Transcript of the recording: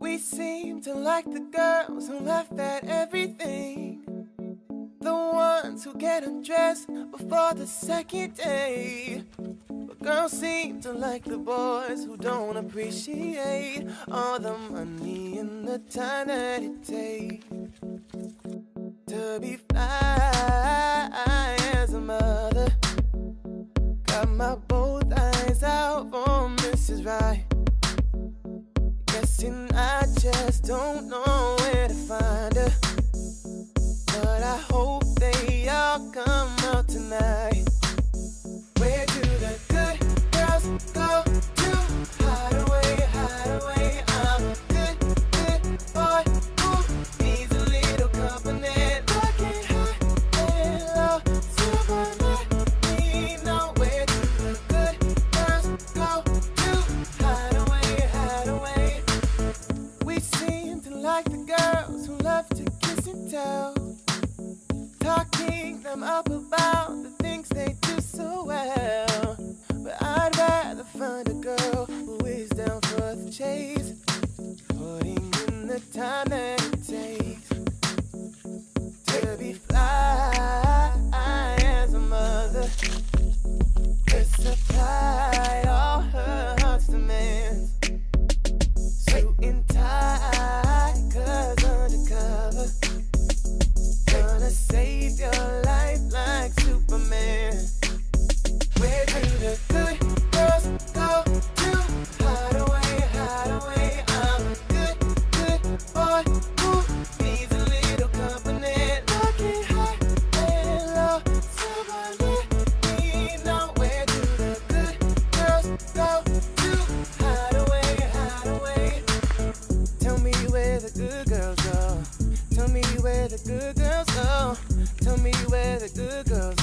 We seem to like the girls who laugh at everything, the ones who get undressed before the second day. But girls seem to like the boys who don't appreciate all the money and the time that it takes to be fly as a mother. Got my both eyes out for Mrs. Right. Guessing I just don't know where to find her, but I hope they all come out tonight. Where do the good girls go to hide away, hide away? I'm a good, good boy who needs a little company. Looking high and low, super let me know. Where do the good girls go to hide away, hide away? We seem to like the girls who love to kiss and tell, talking them up about the things they do so well. But I'd rather find a girl who is down for the chase, putting in the time that it takes to be fly as a mother, to supply all her heart's demands. Suit and tie, 'cause undercover, gonna save your life like Superman. Where do the good girls go to hide away, hide away? I'm a good, good boy who needs a little company. Looking high and low, someone let me know. Where do the good girls go to hide away, hide away? Tell me where the good girls go. Tell me where the good girls go. Tell me where the good girls